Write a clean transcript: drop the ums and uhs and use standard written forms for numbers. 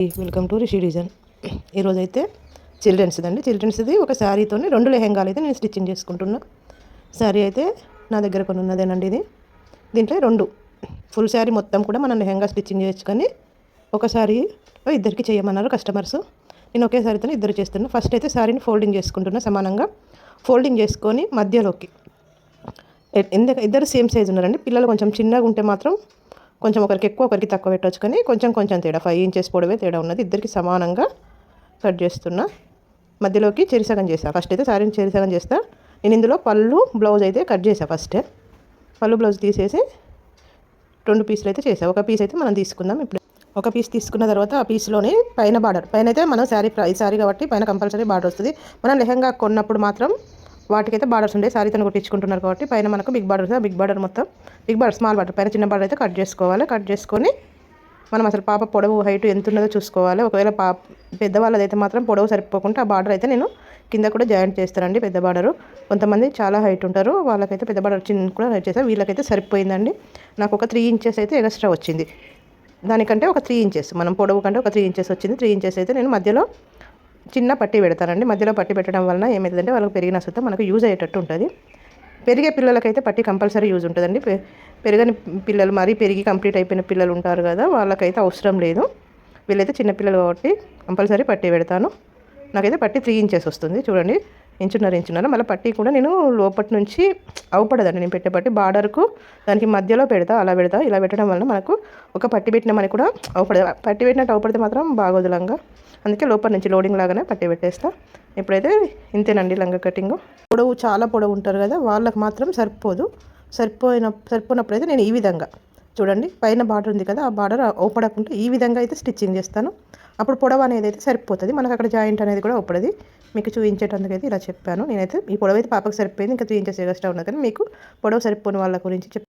Welcome to Rishi design. ఈరోజైతే చిల్డ్రన్స్ది ఒక శారీతో 2 లెహెంగాలు అయితే నేను స్టిచ్చింగ్ చేసుకుంటున్నా. శారీ అయితే నా దగ్గర కొన్ని ఉన్నదేనండి. ఇది దీంట్లో 2 ఫుల్ శారీ మొత్తం కూడా మనం లెహెంగా స్టిచ్చింగ్ చేయొచ్చు, కానీ ఒక శారీ ఇద్దరికి చేయమన్నారు కస్టమర్స్. నేను ఒకే శారీతో ఇద్దరు చేస్తున్నా. ఫస్ట్ అయితే శారీని ఫోల్డింగ్ చేసుకుంటున్నా. సమానంగా ఫోల్డింగ్ చేసుకొని మధ్యలోకి ఇద్దరు సేమ్ సైజు ఉన్నారండి. పిల్లలు కొంచెం చిన్నగా ఉంటే మాత్రం కొంచెం ఒకరికి ఎక్కువ ఒకరికి తక్కువ పెట్టవచ్చు, కానీ కొంచెం తేడా 5 ఇంచెస్ పొడవే తేడా ఉన్నది. ఇద్దరికి సమానంగా కట్ చేస్తున్నా. మధ్యలోకి చెరిసగం చేసా. ఫస్ట్ అయితే శారీని చెరిసగం చేస్తా. నేను ఇందులో పళ్ళు బ్లౌజ్ అయితే కట్ చేసా. ఫస్టే పళ్ళు బ్లౌజ్ తీసేసి 2 పీసులు అయితే చేసా. ఒక పీస్ అయితే మనం తీసుకుందాం. ఇప్పుడు ఒక పీస్ తీసుకున్న తర్వాత ఆ పీస్లోనే పైన బార్డర్ పైన అయితే మనం శారీ కాబట్టి పైన కంపల్సరీ బార్డర్ వస్తుంది. మనం లెహంగా కొన్నప్పుడు మాత్రం వాటికైతే బార్డర్స్ ఉండే శారీతో కొట్టించుకుంటున్నారు కాబట్టి పైన మనకు బిగ్ బార్డర్ వస్తుంది. బిగ్ బార్డర్ మొత్తం స్మాల్ బార్డర్ పైన చిన్న బార్డర్ అయితే కట్ చేసుకోవాలి. కట్ చేసుకొని మనం అసలు పాప పొడవు హైట్ ఎంత ఉన్నదో చూసుకోవాలి. ఒకవేళ పెద్దవాళ్ళదైతే మాత్రం పొడవు సరిపోకుండా ఆ బార్డర్ అయితే నేను కింద కూడా జాయింట్ చేస్తానండి. పెద్ద బార్డరు కొంతమంది చాలా హైట్ ఉంటారు, వాళ్ళకైతే పెద్ద బార్డర్ చిన్న కూడా చేస్తారు. వీళ్ళకైతే సరిపోయిందండి. నాకు ఒక 3 ఇంచెస్ అయితే ఎక్స్ట్రా వచ్చింది. దానికంటే ఒక 3 ఇంచెస్ మనం పొడవు కంటే ఒక 3 ఇంచెస్ వచ్చింది. 3 ఇంచెస్ అయితే నేను మధ్యలో చిన్న పట్టీ పెడతానండి. మధ్యలో పట్టీ పెట్టడం వలన ఏమవుతుందంటే వాళ్ళకి పెరిగిన సుతం మనకు యూజ్ అయ్యేటట్టు ఉంటుంది. పెరిగే పిల్లలకైతే పట్టీ కంపల్సరీ యూజ్ ఉంటుందండి. పెరగని పిల్లలు మరీ పెరిగి కంప్లీట్ అయిపోయిన పిల్లలు ఉంటారు కదా, వాళ్ళకైతే అవసరం లేదు. వీళ్ళైతే చిన్నపిల్లలు కాబట్టి కంపల్సరీ పట్టీ పెడతాను. నాకైతే పట్టీ 3 ఇంచెస్ వస్తుంది. చూడండి, ఇంచున్నర. మళ్ళీ పట్టీ కూడా నేను లోపటి నుంచి అవపడదండి. నేను పెట్టే పట్టీ బార్డర్కు దానికి మధ్యలో ఇలా పెట్టడం వల్ల మనకు ఒక పట్టీ పెట్టిన మనకి కూడా అవపడదు. పట్టీ పెట్టినట్టు అవపడితే మాత్రం బాగోదు లంగా. అందుకే లోపల నుంచి లోడింగ్ లాగానే పట్టీ పెట్టేస్తా. ఇప్పుడైతే ఇంతేనండి లంగా కటింగ్. చాలా పొడవు ఉంటారు కదా, వాళ్ళకి మాత్రం సరిపోయినప్పుడు అయితే నేను ఈ విధంగా చూడండి, పైన బార్డర్ ఉంది కదా, ఆ బార్డర్ ఓపడకుండా ఈ విధంగా అయితే స్టిచ్చింగ్ చేస్తాను. అప్పుడు పొడవు అనేది అయితే సరిపోతుంది. మనకు అక్కడ జాయింట్ అనేది కూడా ఓపడది. మీకు చూపించేటందుకు అయితే ఇలా చెప్పాను. నేనైతే ఈ పొడవు అయితే పాపకు సరిపోయింది. ఇంకా 3 ఇంచెస్ ఎక్స్ట్రా ఉన్నది, కానీ మీకు పొడవు సరిపోని వాళ్ళ గురించి